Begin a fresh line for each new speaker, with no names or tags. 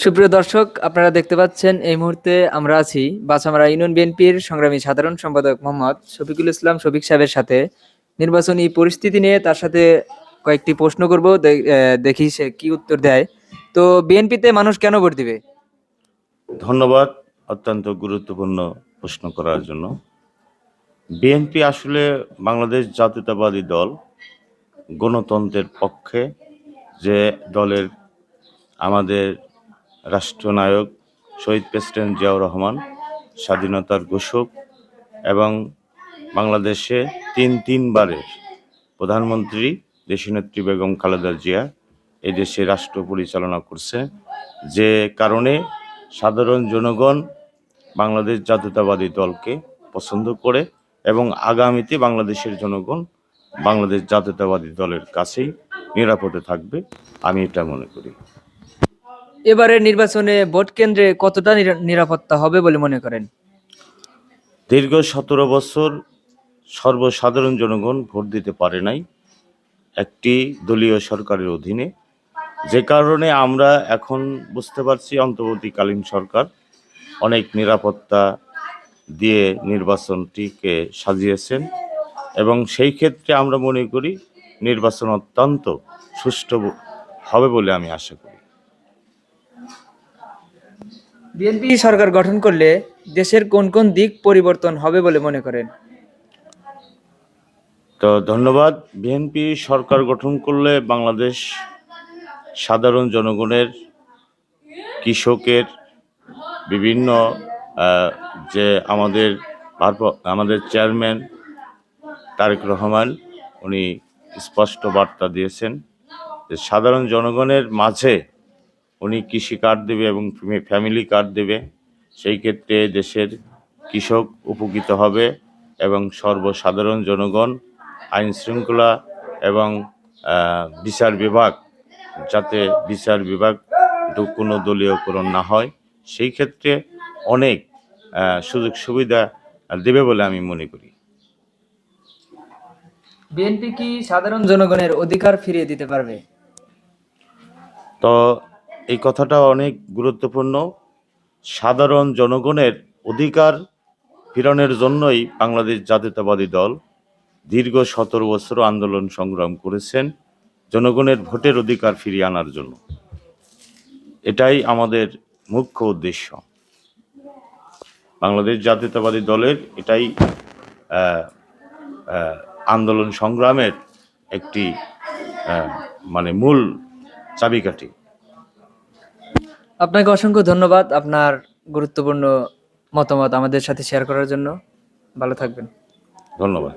সুপ্রিয় দর্শক, আপনারা দেখতে পাচ্ছেন এই মুহূর্তে আমরা আছি বাছামারা ইউনিয়ন বিএনপির সংগ্রামী সাধারণ সম্পাদক মোহাম্মদ শফিকুল ইসলাম শফিক সাহেবের সাথে নির্বাচনী পরিস্থিতি নিয়ে তার সাথে কয়েকটি প্রশ্ন করব, দেখি সে কি উত্তর দেয়। তো বিএনপিতে মানুষ কেন ভোট দিবে?
ধন্যবাদ অত্যন্ত গুরুত্বপূর্ণ প্রশ্ন করার জন্য। বিএনপি আসলে বাংলাদেশ জাতীয়তাবাদী দল, গণতন্ত্রের পক্ষে যে দলের আমাদের রাষ্ট্রনায়ক শহীদ প্রেসিডেন্ট জিয়াউর রহমান স্বাধীনতার ঘোষক এবং বাংলাদেশে তিনবারের প্রধানমন্ত্রী দেশনেত্রী বেগম খালেদা জিয়া এই দেশে রাষ্ট্র পরিচালনা করছে, যে কারণে সাধারণ জনগণ বাংলাদেশ জাতীয়তাবাদী দলকে পছন্দ করে এবং আগামীতে বাংলাদেশের জনগণ বাংলাদেশ জাতীয়তাবাদী দলের কাছেই নিরাপদে থাকবে, আমি এটা মনে করি।
এবারের নির্বাচনে ভোট কেন্দ্রে কতটা নিরাপত্তা হবে বলে মনে করেন?
দীর্ঘ 17 বছর সর্বসাধারণ জনগণ ভোট দিতে পারে নাই একটি দলীয় সরকারের অধীনে, যে কারণে আমরা এখন বুঝতে পারছি অন্তর্বর্তীকালীন সরকার অনেক নিরাপত্তা দিয়ে নির্বাচনটিকে সাজিয়েছেন এবং সেই ক্ষেত্রে আমরা মনে করি নির্বাচন অত্যন্ত সুষ্ঠু হবে বলে আমি আশা করি।
বিএনপি সরকার গঠন করলে দেশের কোন কোন দিক পরিবর্তন হবে বলে মনে করেন?
তো ধন্যবাদ। বিএনপি সরকার গঠন করলে বাংলাদেশ সাধারণ জনগণের, কৃষকের, বিভিন্ন যে আমাদের চেয়ারম্যান তারেক রহমান উনি স্পষ্ট বার্তা দিয়েছেন যে সাধারণ জনগণের মাঝে উনি কৃষি কার্ড দেবে এবং ফ্যামিলি কার্ড দেবে। সেই ক্ষেত্রে দেশের কৃষক উপকৃত হবে এবং সর্বসাধারণ জনগণ, আইন শৃঙ্খলা এবং বিচার বিভাগ, যাতে বিচার বিভাগ কোনো দলীয়করণ না হয়, সেই ক্ষেত্রে অনেক সুযোগ সুবিধা দেবে বলে আমি মনে করি।
বিএনপি কি সাধারণ জনগণের অধিকার ফিরিয়ে দিতে পারবে?
তো এই কথাটা অনেক গুরুত্বপূর্ণ। সাধারণ জনগণের অধিকার ফিরানোর জন্যই বাংলাদেশ জাতীয়তাবাদী দল দীর্ঘ 17 বছর আন্দোলন সংগ্রাম করেছেন, জনগণের ভোটের অধিকার ফিরিয়ে আনার জন্য। এটাই আমাদের মুখ্য উদ্দেশ্য। বাংলাদেশ জাতীয়তাবাদী দলের এটাই আন্দোলন সংগ্রামের একটি মূল চাবিকাঠি।
আপনাকে অসংখ্য ধন্যবাদ আপনার গুরুত্বপূর্ণ মতামত আমাদের সাথে শেয়ার করার জন্য। ভালো থাকবেন।
ধন্যবাদ।